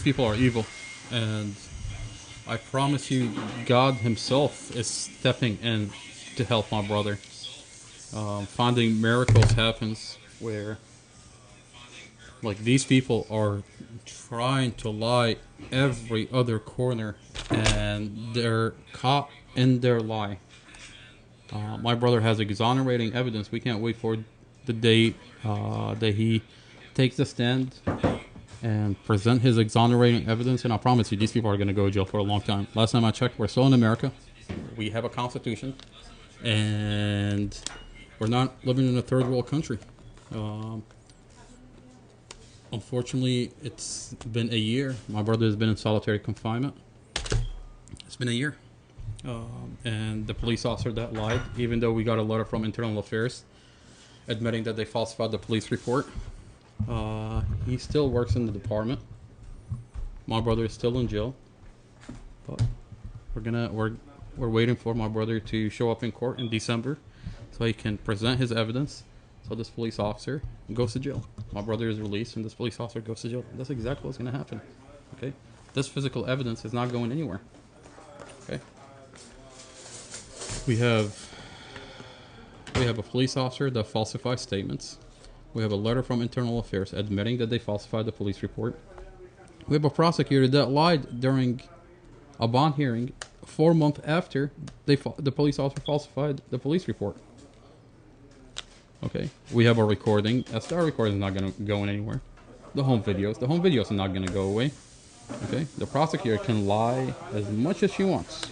people are evil, and I promise you, God Himself is stepping in to help my brother. Finding miracles happens where, like, these people are trying to lie every other corner, and they're caught in their lie. My brother has exonerating evidence. We can't wait for the day that he takes the stand and present his exonerating evidence. And I promise you, these people are going to go to jail for a long time. Last time I checked, we're still in America. We have a constitution, and we're not living in a third world country. Unfortunately, it's been a year. My brother has been in solitary confinement. It's been a year. And the police officer that lied, even though we got a letter from Internal Affairs admitting that they falsified the police report, he still works in the department. My brother is still in jail, but we're waiting for my brother to show up in court in December so he can present his evidence. So this police officer goes to jail. My brother is released, and this police officer goes to jail. That's exactly what's going to happen. Okay, this physical evidence is not going anywhere. Okay. We have a police officer that falsifies statements. We have a letter from Internal Affairs admitting that they falsified the police report. We have a prosecutor that lied during a bond hearing 4 months after the police officer falsified the police report. Okay. We have a recording. A star recording is not going to go anywhere. The home videos are not going to go away. Okay. The prosecutor can lie as much as she wants.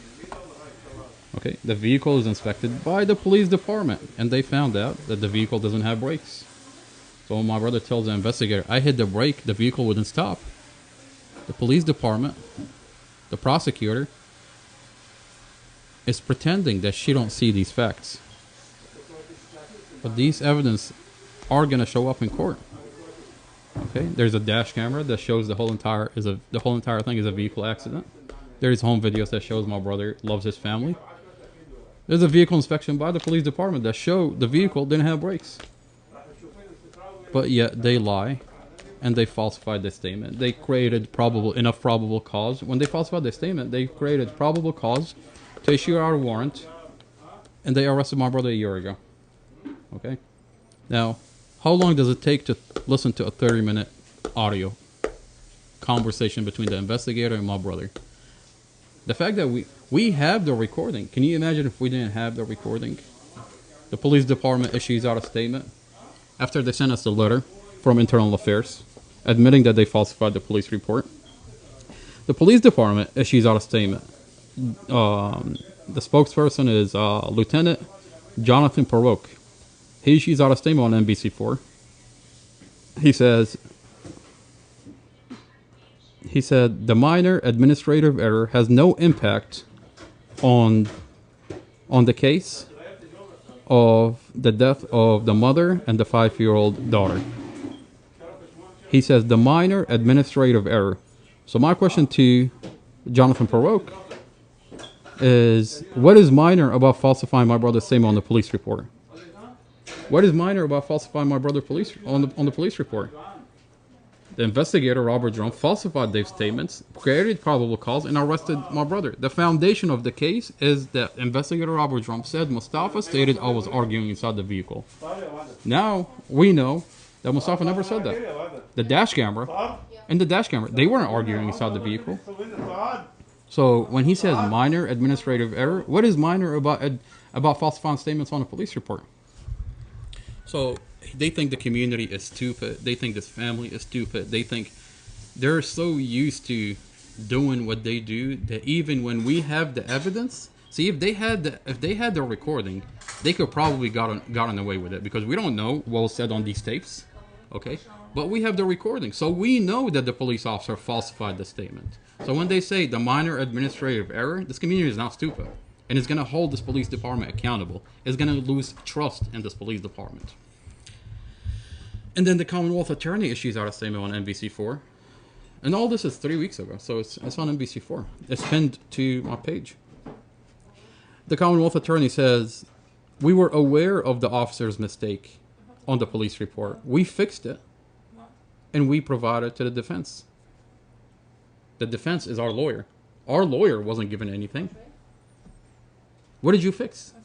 Okay, the vehicle is inspected by the police department, and they found out that the vehicle doesn't have brakes. So when my brother tells the investigator, I hit the brake, the vehicle wouldn't stop. The police department, the prosecutor, is pretending that she don't see these facts. But these evidence are going to show up in court. Okay, there's a dash camera that shows the whole entire thing is a vehicle accident. There's home videos that shows my brother loves his family. There's a vehicle inspection by the police department that show the vehicle didn't have brakes. But yet they lie, and they falsified the statement. They created enough probable cause. When they falsified the statement, they created probable cause to issue our warrant, and they arrested my brother a year ago. Okay? Now, how long does it take to listen to a 30-minute audio conversation between the investigator and my brother? The fact that we have the recording. Can you imagine if we didn't have the recording? The police department issues out a statement after they sent us the letter from Internal Affairs admitting that they falsified the police report. The police department issues out a statement. The spokesperson is Lieutenant Jonathan Perroque. He issues out a statement on NBC4. He said the minor administrative error has no impact on the case of the death of the mother and the 5-year-old daughter. He says the minor administrative error. So my question to Jonathan Perroque is, what is minor about falsifying my brother's statement on the police report? What is minor about falsifying my brother's on the police report? The investigator, Robert Drum, falsified Dave's statements, created probable cause, and arrested my brother. The foundation of the case is that investigator Robert Drum said Mustafa stated I was arguing inside the vehicle. Now, we know that Mustafa never said that. The dash camera, they weren't arguing inside the vehicle. So, when he says minor administrative error, what is minor about falsifying statements on a police report? So, they think the community is stupid. They think this family is stupid. They think they're so used to doing what they do that even when we have the evidence, see, if they had the recording, they could probably gotten away with it, because we don't know what was said on these tapes, okay? But we have the recording, so we know that the police officer falsified the statement. So when they say the minor administrative error, this community is not stupid, and it's going to hold this police department accountable. It's going to lose trust in this police department. And then the Commonwealth Attorney issues out a statement on NBC4. And all this is 3 weeks ago, so it's on NBC4. It's pinned to my page. The Commonwealth Attorney says, we were aware of the officer's mistake on the police report. We fixed it, and we provided to the defense. The defense is our lawyer. Our lawyer wasn't given anything. What did you fix?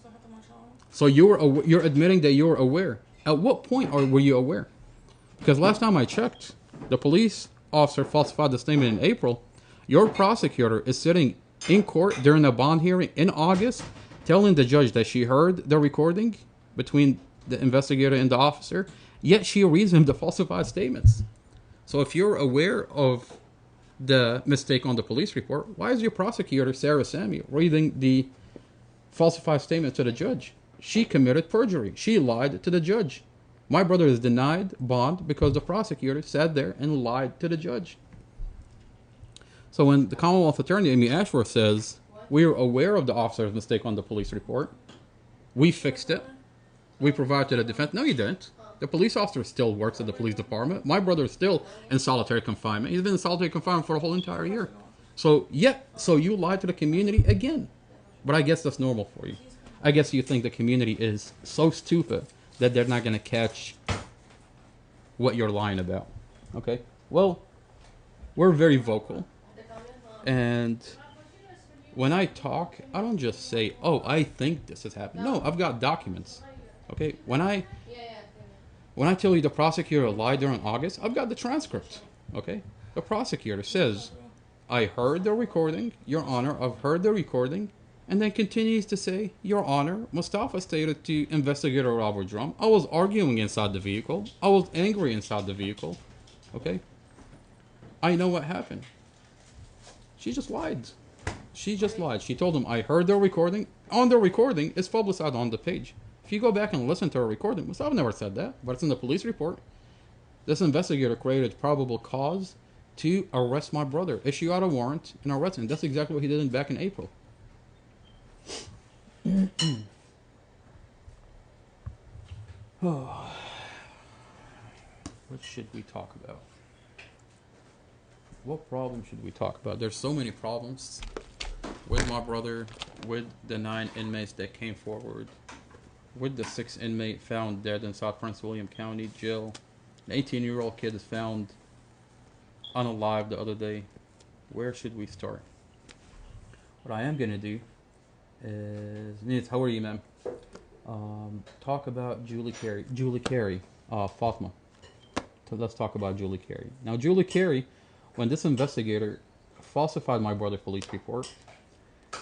So you're admitting that you were aware. At what point were you aware? Because last time I checked, the police officer falsified the statement in April. Your prosecutor is sitting in court during a bond hearing in August, telling the judge that she heard the recording between the investigator and the officer, yet she reads him the falsified statements. So if you're aware of the mistake on the police report, why is your prosecutor, Sarah Samuel, reading the falsified statement to the judge? She committed perjury. She lied to the judge. My brother is denied bond because the prosecutor sat there and lied to the judge. So when the Commonwealth Attorney, Amy Ashworth, says, we are aware of the officer's mistake on the police report, we fixed it, we provided to the defense. No, you didn't. The police officer still works at the police department. My brother is still in solitary confinement. He's been in solitary confinement for a whole entire year. So you lied to the community again. But I guess that's normal for you. I guess you think the community is so stupid that they're not going to catch what you're lying about. Okay? Well, we're very vocal. And when I talk, I don't just say, oh, I think this has happened. No, I've got documents. Okay? When I tell you the prosecutor lied during August, I've got the transcript. Okay? The prosecutor says, I heard the recording, Your Honor, I've heard the recording, and then continues to say, Your Honor, Mustafa stated to Investigator Robert Drum, I was arguing inside the vehicle. I was angry inside the vehicle. Okay? I know what happened. She just lied. She just lied. She told him, I heard the recording. On the recording, it's publicized on the page. If you go back and listen to her recording, Mustafa never said that, but it's in the police report. This investigator created probable cause to arrest my brother, issue out a warrant, and arrest him. That's exactly what he did back in April. What should we talk about? What problem should we talk about? There's so many problems with my brother, with the 9 inmates that came forward, with the 6 inmate found dead in South Prince William County Jail. An 18-year-old kid is found unalive the other day. Where should we start? What I am going to do is... Nils, how are you, ma'am? Talk about Julie Carey, Fatma. So let's talk about Julie Carey. Now, Julie Carey, when this investigator falsified my brother's police report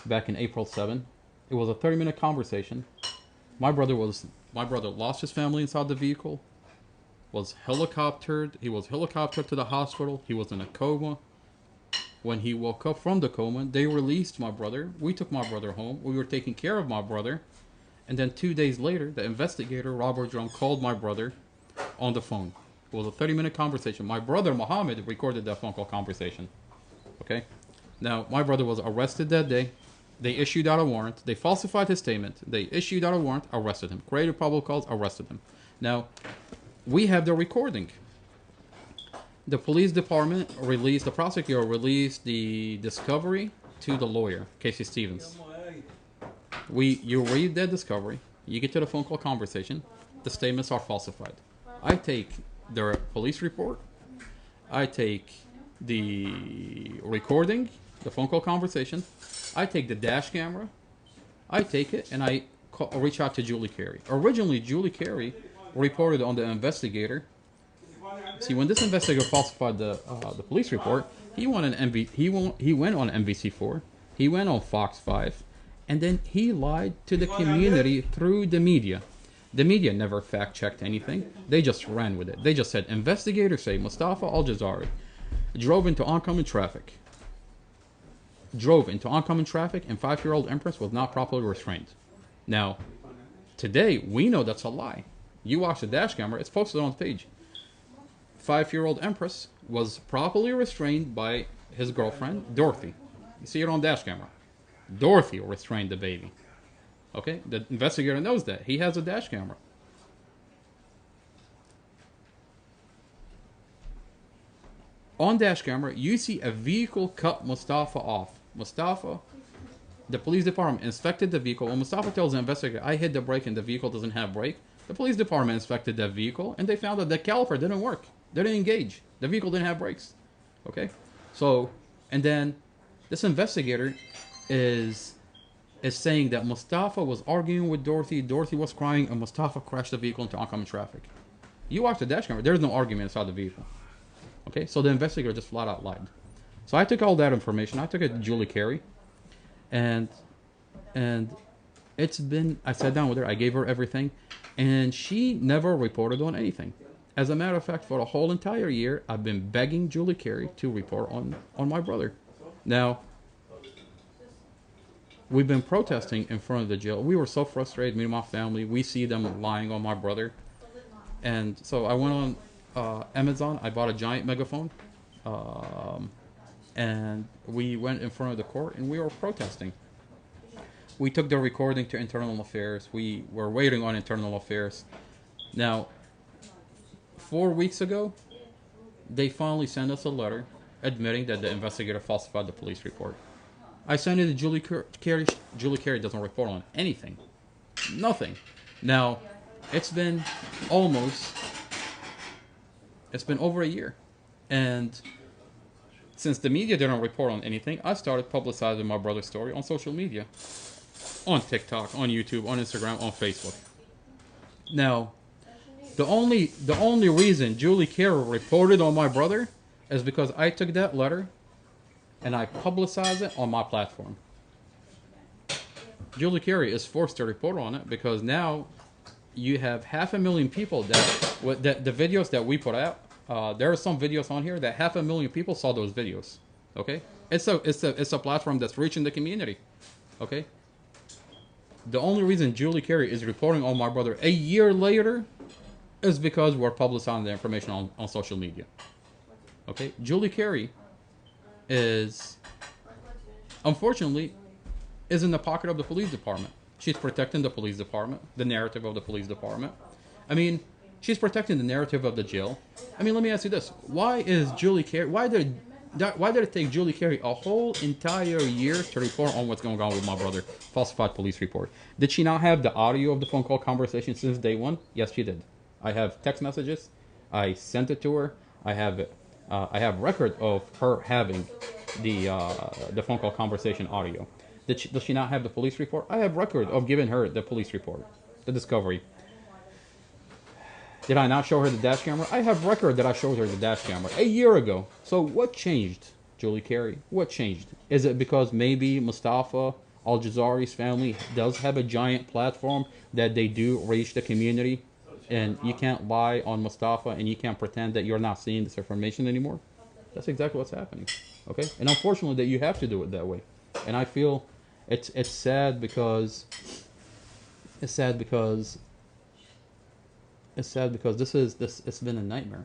back in April 7, it was a 30-minute conversation. My brother lost his family inside the vehicle, was helicoptered. He was helicoptered to the hospital. He was in a coma. When he woke up from the coma, they released my brother. We took my brother home. We were taking care of my brother. And then 2 days later, the investigator, Robert Drum, called my brother on the phone. It was a 30-minute conversation. My brother, Mohammed, recorded that phone call conversation. Okay? Now, my brother was arrested that day. They issued out a warrant. They falsified his statement. They issued out a warrant, arrested him. Created probable cause, arrested him. Now, we have the recording. The police department the prosecutor released the discovery to the lawyer, Casey Stevens. You read that discovery, you get to the phone call conversation, the statements are falsified. I take the police report, I take the recording, the phone call conversation, I take the dash camera, I take it, and I reach out to Julie Carey. Originally, Julie Carey reported on the investigator. See, when this investigator falsified the police report, he went on NBC4, he went on Fox 5, and then he lied to the community through the media. The media never fact-checked anything. They just ran with it. They just said, investigators say Mustafa Aljazairi drove into oncoming traffic, and 5-year-old Empress was not properly restrained. Now, today, we know that's a lie. You watch the dash camera, it's posted on the page. 5-year-old Empress was properly restrained by his girlfriend, Dorothy. You see it on dash camera. Dorothy restrained the baby. Okay? The investigator knows that. He has a dash camera. On dash camera, you see a vehicle cut Mustafa off. Mustafa, the police department inspected the vehicle. When Mustafa tells the investigator, I hit the brake and the vehicle doesn't have brake, the police department inspected that vehicle and they found that the caliper didn't work. They didn't engage. The vehicle didn't have brakes. Okay? So, And then this investigator is is saying that Mustafa was arguing with Dorothy. Dorothy was crying, and Mustafa crashed the vehicle into oncoming traffic. You watch the dash camera. There's no argument inside the vehicle. Okay, so the investigator just flat out lied. So I took all that information. I took it to Julie Carey, and and it's been. I sat down with her. I gave her everything, and she never reported on anything. As a matter of fact, for a whole entire year, I've been begging Julie Carey to report on my brother. Now, we've been protesting in front of the jail. We were so frustrated, me and my family. We see them lying on my brother. And so I went on Amazon. I bought a giant megaphone. And we went in front of the court and we were protesting. We took the recording to Internal Affairs. We were waiting on Internal Affairs. Now, 4 weeks ago, they finally sent us a letter admitting that the investigator falsified the police report. I sent it to Julie Carey. Julie Carey doesn't report on anything. Nothing. Now, it's been over a year. And since the media didn't report on anything, I started publicizing my brother's story on social media. On TikTok, on YouTube, on Instagram, on Facebook. Now, the only reason Julie Carey reported on my brother is because I took that letter and I publicized it on my platform. Julie Carey is forced to report on it because now you have 500,000 people that the videos that we put out. There are some videos on here that 500,000 people saw those videos. Okay, it's a platform that's reaching the community. Okay. The only reason Julie Carey is reporting on my brother a year later is because we're publicizing the information on social media. Okay, Julie Carey is, unfortunately, is in the pocket of the police department. She's protecting the police department, the narrative of the police department. I mean, she's protecting the narrative of the jail. I mean, let me ask you this: why is Julie Carey? Why did it take Julie Carey a whole entire year to report on what's going on with my brother? Falsified police report. Did she not have the audio of the phone call conversation since day one? Yes, she did. I have text messages. I sent it to her. I have it. I have record of her having the phone call conversation audio. Does she not have the police report? I have record of giving her the police report, the discovery. Did I not show her the dash camera? I have record that I showed her the dash camera a year ago. So what changed, Julie Carey? What changed? Is it because maybe Mustafa Aljazairi's family does have a giant platform that they do reach the community, and you can't lie on Mustafa and you can't pretend that you're not seeing this information anymore? That's exactly what's happening. Okay, and unfortunately that you have to do it that way. And I feel it's sad because it's sad because it's been a nightmare.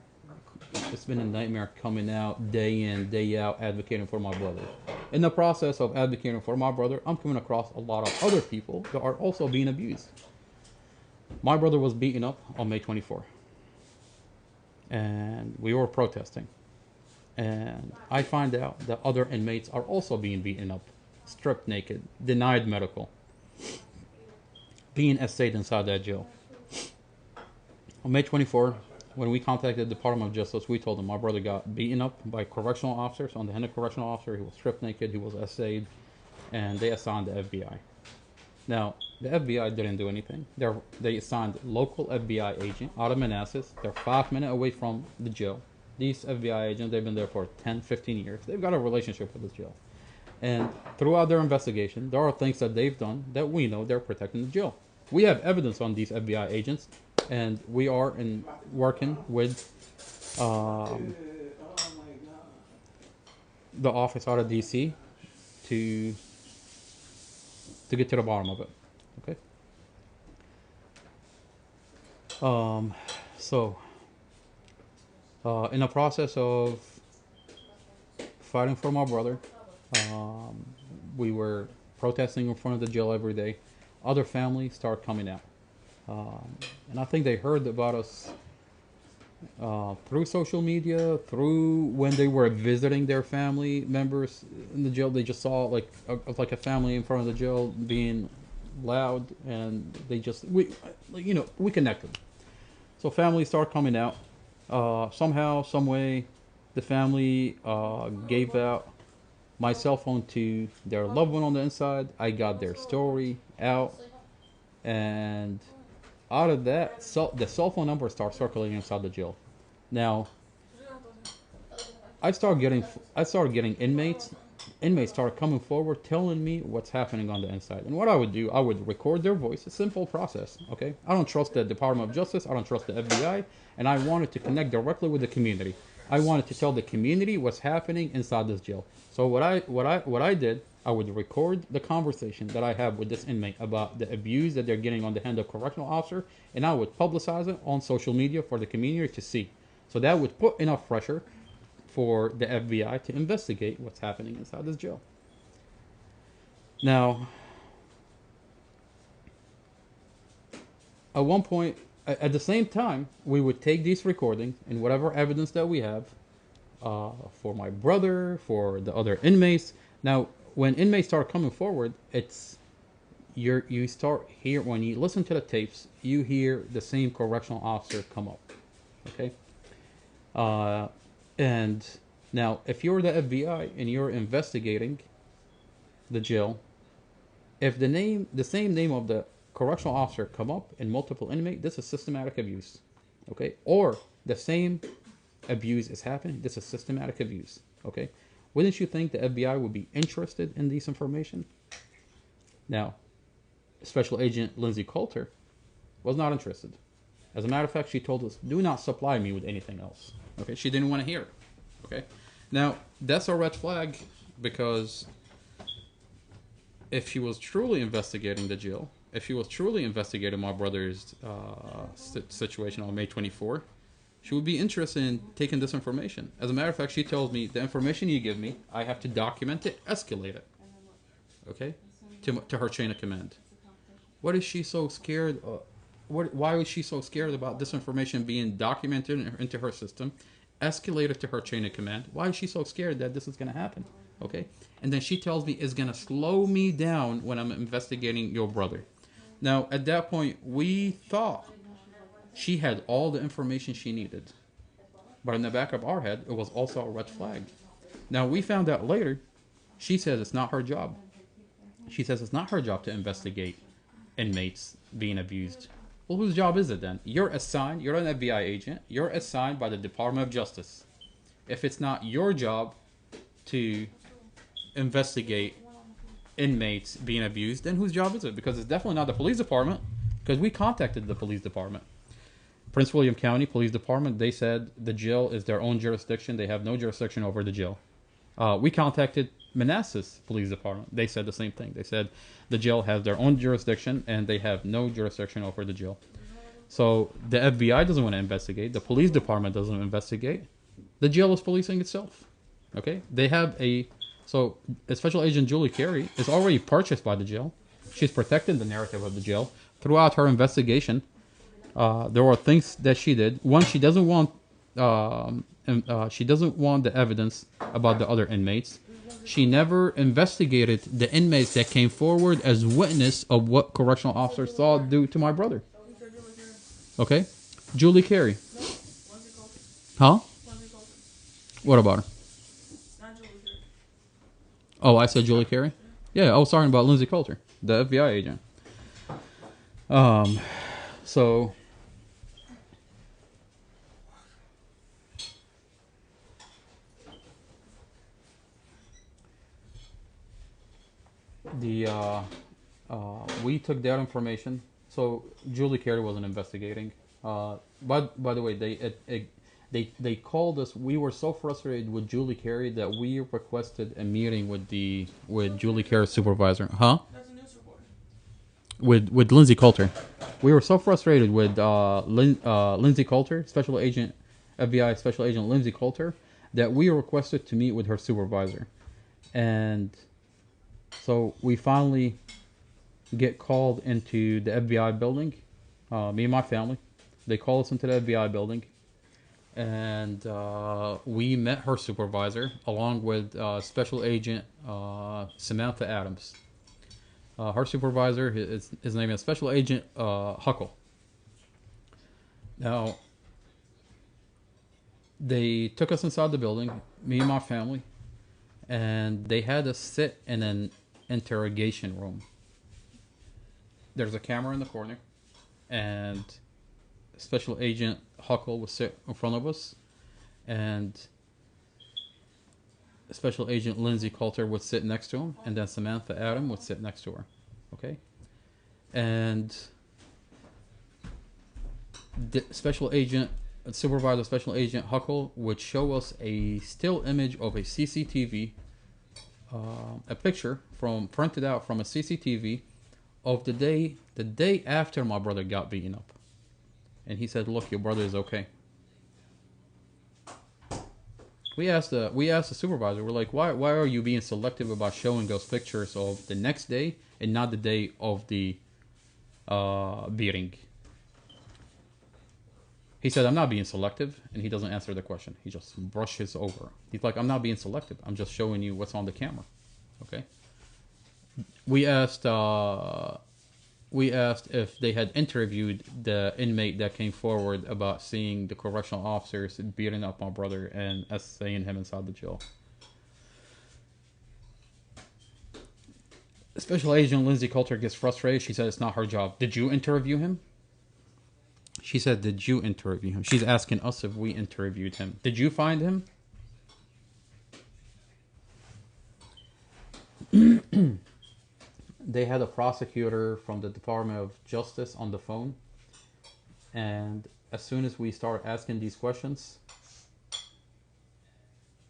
It's been a nightmare coming out day in, day out, advocating for my brother. In the process of advocating for my brother, I'm coming across a lot of other people that are also being abused. My brother was beaten up on May 24th. And we were protesting. And I find out that other inmates are also being beaten up, stripped naked, denied medical, being essayed inside that jail. On May 24th, when we contacted the Department of Justice, we told them my brother got beaten up by correctional officers. On the hand of correctional officer, he was stripped naked, he was essayed, and they assigned the FBI. Now, the FBI didn't do anything. They assigned local FBI agent out of Manassas. They're 5 minutes away from the jail. These FBI agents, they've been there for 10, 15 years. They've got a relationship with the jail. And throughout their investigation, there are things that they've done that we know they're protecting the jail. We have evidence on these FBI agents, and we are working with the office out of DC to get to the bottom of it. Okay. In the process of fighting for my brother, we were protesting in front of the jail every day. Other families start coming out. And I think they heard about us through social media, through when they were visiting their family members in the jail. They just saw like a family in front of the jail being loud, and we connected. So families start coming out. Somehow, some way, the family gave out my cell phone to their loved one on the inside. I got their story out, and out of that, the cell phone number starts circulating inside the jail. Now, I started getting inmates. Inmates started coming forward, telling me what's happening on the inside. And what I would do, I would record their voice. A simple process. Okay, I don't trust the Department of Justice. I don't trust the FBI, and I wanted to connect directly with the community. I wanted to tell the community what's happening inside this jail. So what I did, I would record the conversation that I have with this inmate about the abuse that they're getting on the hand of correctional officer, and I would publicize it on social media for the community to see. So that would put enough pressure for the FBI to investigate what's happening inside this jail. Now, at one point, at the same time, we would take these recordings and whatever evidence that we have for my brother, for the other inmates. Now, when inmates start coming forward, it's you start hear when you listen to the tapes, you hear the same correctional officer come up. Okay. And now, if you're the FBI and you're investigating the jail, if the same name of the correctional officer come up in multiple inmate, this is systematic abuse. Okay. Or the same abuse is happening, this is systematic abuse. Okay. Wouldn't you think the FBI would be interested in this information? Now, Special Agent Lindsay Coulter was not interested. As a matter of fact, she told us, do not supply me with anything else. Okay, she didn't want to hear it. Okay, now that's a red flag, because if she was truly investigating the jail, if she was truly investigating my brother's situation on May 24, she would be interested in taking this information. As a matter of fact, she tells me, the information you give me, I have to document it, escalate it. Okay, to her chain of command. What is she so scared of? Why was she so scared about this information being documented into her system, escalated to her chain of command? Why is she so scared that this is going to happen? Okay, and then she tells me it's going to slow me down when I'm investigating your brother. Now, at that point, we thought she had all the information she needed, but in the back of our head, it was also a red flag. Now, we found out later, she says it's not her job. She says it's not her job to investigate inmates being abused. Well, whose job is it then? You're assigned, you're an FBI agent, you're assigned by the Department of Justice. If it's not your job to investigate inmates being abused, then whose job is it? Because it's definitely not the police department, because we contacted the police department. Prince William County Police Department, they said the jail is their own jurisdiction. They have no jurisdiction over the jail. We contacted Manassas Police Department. They said the same thing. They said the jail has their own jurisdiction and they have no jurisdiction over the jail. So the FBI doesn't want to investigate. The police department doesn't investigate. The jail is policing itself. Okay? They have so Special Agent Julie Carey is already purchased by the jail. She's protected the narrative of the jail. Throughout her investigation, there were things that she did. One, she doesn't want the evidence about the other inmates. She never investigated the inmates that came forward as witness of what correctional officers saw do to my brother. Okay? Julie Carey. Huh? What about her? Oh, I said Julie Carey? Yeah, I was talking about Lindsay Coulter, the FBI agent. So we took that information. So Julie Carey wasn't investigating. By the way, they called us. We were so frustrated with Julie Carey that we requested a meeting with Julie Carey's supervisor. Huh? That's a news report. With Lindsay Coulter. We were so frustrated with Lindsay Coulter, FBI Special Agent Lindsay Coulter, that we requested to meet with her supervisor. And so we finally get called into the FBI building, me and my family. They call us into the FBI building, and we met her supervisor along with Special Agent Samantha Adams. Her supervisor, his name is Special Agent Huckle. Now, they took us inside the building, me and my family, and they had us sit in an interrogation room. There's a camera in the corner, and Special Agent Huckle would sit in front of us, and Special Agent Lindsay Coulter would sit next to him, and then Samantha Adam would sit next to her. Okay? And the Supervisor Special Agent Huckle would show us a still image of a CCTV, a picture printed out from a CCTV of the day after my brother got beaten up. And he said, "Look, your brother is okay." We asked the supervisor, we're like, why are you being selective about showing those pictures of the next day and not the day of the beating? He said, "I'm not being selective," and he doesn't answer the question. He just brushes over. He's like, "I'm not being selective. I'm just showing you what's on the camera." Okay. We asked if they had interviewed the inmate that came forward about seeing the correctional officers beating up my brother and essaying him inside the jail. Special Agent Lindsay Coulter gets frustrated. She said it's not her job. "Did you interview him?" She said, "Did you interview him?" She's asking us if we interviewed him. "Did you find him?" They had a prosecutor from the Department of Justice on the phone, and as soon as we start asking these questions,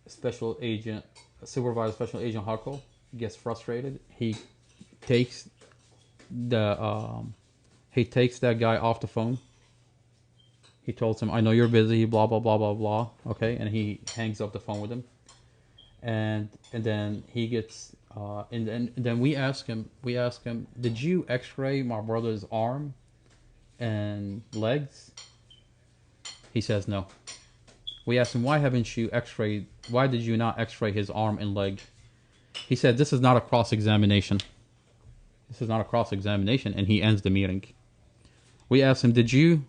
Supervisor Special Agent Huckle gets frustrated. He takes that guy off the phone. He tells him, "I know you're busy, blah blah blah blah blah." Okay, and he hangs up the phone with him, and then he gets. And then we ask him, "Did you X-ray my brother's arm and legs?" He says no. We asked him, why did you not X-ray his arm and leg? He said, "This is not a cross-examination. This is not a cross-examination," and he ends the meeting. We asked him, "Did you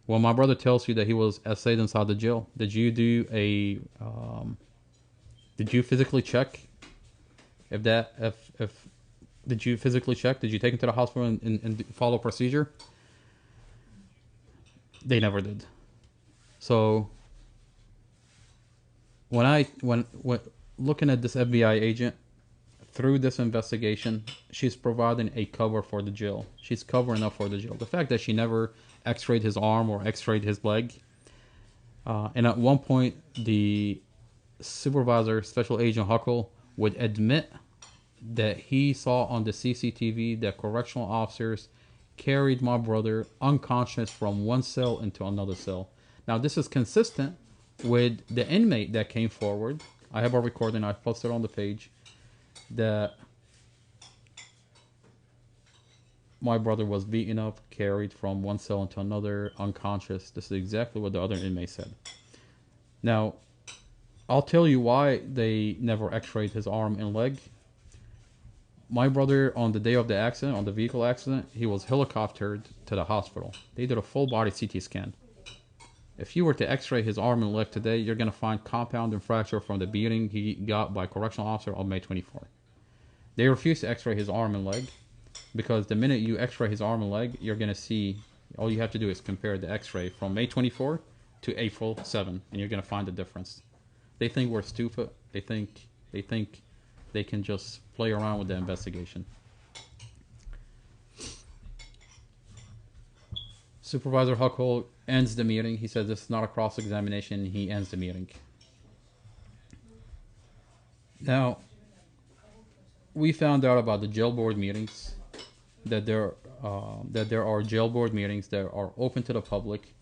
when my brother tells you that he was essayed inside the jail, did you physically check did you physically check? Did you take him to the hospital and follow procedure?" They never did. So when looking at this FBI agent through this investigation, she's providing a cover for the jail. She's covering up for the jail. The fact that she never X-rayed his arm or X-rayed his leg, and at one point the Supervisor Special Agent Huckle would admit that he saw on the CCTV that correctional officers carried my brother unconscious from one cell into another cell. Now, this is consistent with the inmate that came forward. I have a recording. I posted on the page that my brother was beaten up, carried from one cell into another, unconscious. This is exactly what the other inmate said. Now, I'll tell you why they never X-rayed his arm and leg. My brother, on the day of the accident, on the vehicle accident, he was helicoptered to the hospital. They did a full-body CT scan. If you were to X-ray his arm and leg today, you're going to find compound and fracture from the beating he got by a correctional officer on May 24th. They refused to X-ray his arm and leg because the minute you X-ray his arm and leg, you're going to see, all you have to do is compare the X-ray from May 24 to April 7, and you're going to find the difference. They think we're stupid. They think they can just play around with the investigation. Supervisor Huckle ends the meeting. He says this is not a cross-examination. He ends the meeting. Now, we found out about the jail board meetings, that there are jail board meetings that are open to the public.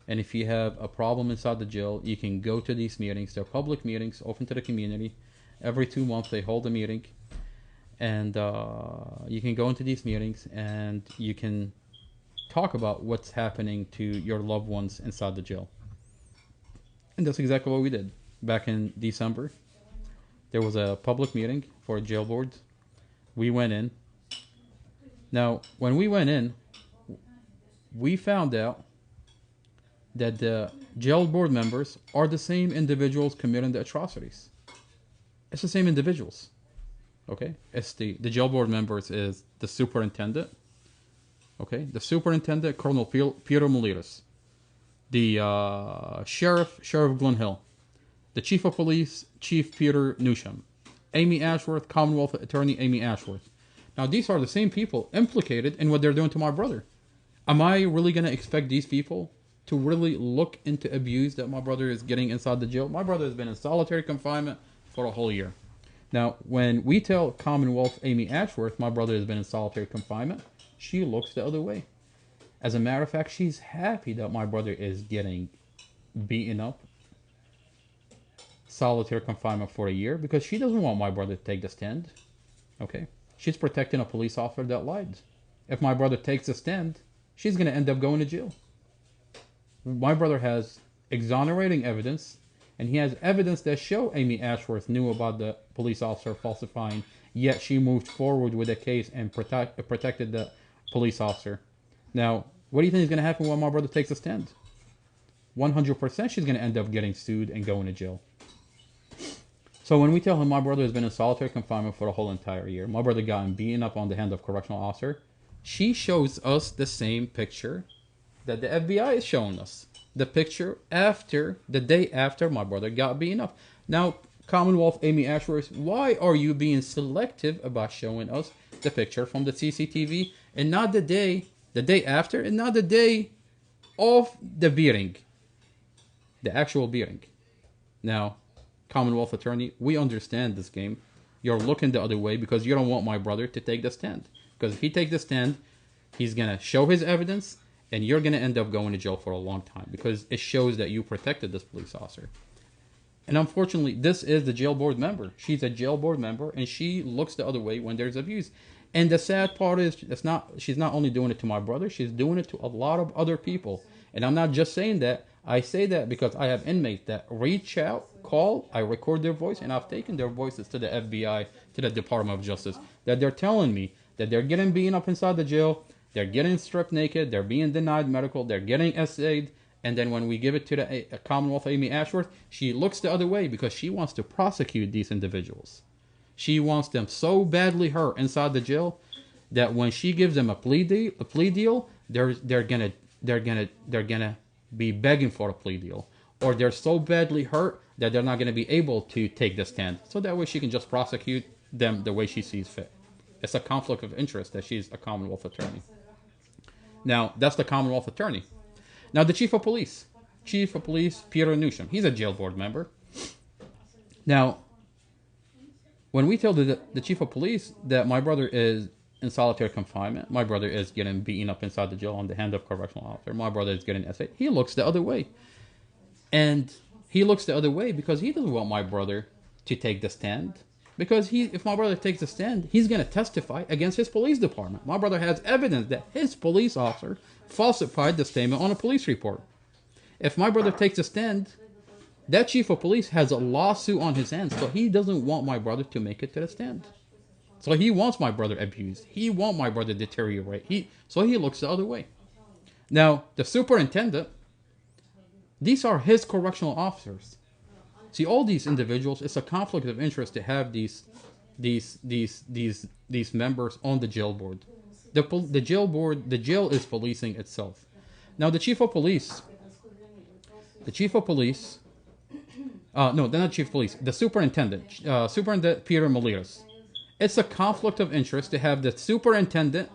And if you have a problem inside the jail, you can go to these meetings. They're public meetings, open to the community. Every 2 months, they hold a meeting. And you can go into these meetings and you can talk about what's happening to your loved ones inside the jail. And that's exactly what we did. Back in December, there was a public meeting for jail boards. We went in. Now, when we went in, we found out that the jail board members are the same individuals committing the atrocities. It's the same individuals. Okay, it's the jail board members is the superintendent. Okay, the superintendent, Colonel Peter Molinas, the Sheriff Glen Hill, the Chief of Police, Chief Peter Newsham, Amy Ashworth, Commonwealth Attorney Amy Ashworth. Now, these are the same people implicated in what they're doing to my brother. Am I really going to expect these people to really look into abuse that my brother is getting inside the jail? My brother has been in solitary confinement for a whole year. Now, when we tell Commonwealth Amy Ashworth my brother has been in solitary confinement, she looks the other way. As a matter of fact, she's happy that my brother is getting beaten up, solitary confinement for a year, because she doesn't want my brother to take the stand. Okay? She's protecting a police officer that lied. If my brother takes the stand, she's going to end up going to jail. My brother has exonerating evidence, and he has evidence that show Amy Ashworth knew about the police officer falsifying, yet she moved forward with the case and protected the police officer. Now, what do you think is going to happen when my brother takes a stand? 100% she's going to end up getting sued and going to jail. So when we tell him my brother has been in solitary confinement for the whole entire year, my brother got beaten up on the hand of correctional officer, she shows us the same picture that the FBI is showing us. The picture after, the day after my brother got beaten up. Now, Commonwealth Amy Ashworth, why are you being selective about showing us the picture from the CCTV and not the day after, and not the day of the beating, the actual beating? Now, Commonwealth Attorney, we understand this game. You're looking the other way because you don't want my brother to take the stand. Because if he takes the stand, he's going to show his evidence, and you're going to end up going to jail for a long time because it shows that you protected this police officer. And unfortunately, this is the jail board member. She's a jail board member, and she looks the other way when there's abuse. And the sad part is, she's not only doing it to my brother, she's doing it to a lot of other people. And I'm not just saying that. I say that because I have inmates that reach out, call, I record their voice, and I've taken their voices to the FBI, to the Department of Justice, that they're telling me that they're getting beaten up inside the jail, they're getting stripped naked, they're being denied medical, they're getting SA'd, and then when we give it to the Commonwealth Amy Ashworth, she looks the other way because she wants to prosecute these individuals. She wants them so badly hurt inside the jail that when she gives them a plea deal, they're gonna be begging for a plea deal, or they're so badly hurt that they're not gonna be able to take the stand. So that way she can just prosecute them the way she sees fit. It's a conflict of interest that she's a Commonwealth Attorney. Now, that's the Commonwealth Attorney. Now, the Chief of Police, Peter Newsham, he's a jail board member. Now, when we tell the Chief of Police that my brother is in solitary confinement, my brother is getting beaten up inside the jail on the hand of correctional officer, my brother is getting SA, he looks the other way. And he looks the other way because he doesn't want my brother to take the stand. Because if my brother takes a stand, he's going to testify against his police department. My brother has evidence that his police officer falsified the statement on a police report. If my brother takes a stand, that chief of police has a lawsuit on his hands, so he doesn't want my brother to make it to the stand. So he wants my brother abused. He wants my brother deteriorate. So he looks the other way. Now, the superintendent, these are his correctional officers. See, all these individuals, it's a conflict of interest to have these members on the jail board. The jail is policing itself. Now, the chief of police, no, they're not chief of police, the superintendent Peter Molinas. It's a conflict of interest to have the superintendent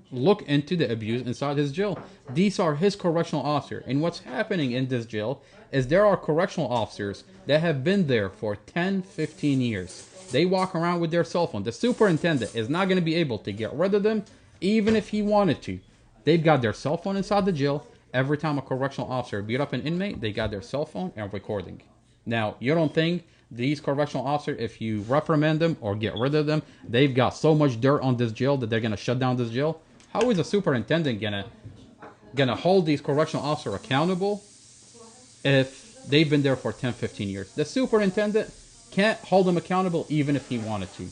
look into the abuse inside his jail. These are his correctional officers. And what's happening in this jail is there are correctional officers that have been there for 10, 15 years. They walk around with their cell phone. The superintendent is not going to be able to get rid of them, even if he wanted to. They've got their cell phone inside the jail. Every time a correctional officer beat up an inmate, they got their cell phone and recording. Now, you don't think these correctional officers, if you reprimand them or get rid of them, they've got so much dirt on this jail that they're going to shut down this jail? How is a superintendent gonna hold these correctional officers accountable if they've been there for 10, 15 years? The superintendent can't hold them accountable even if he wanted to.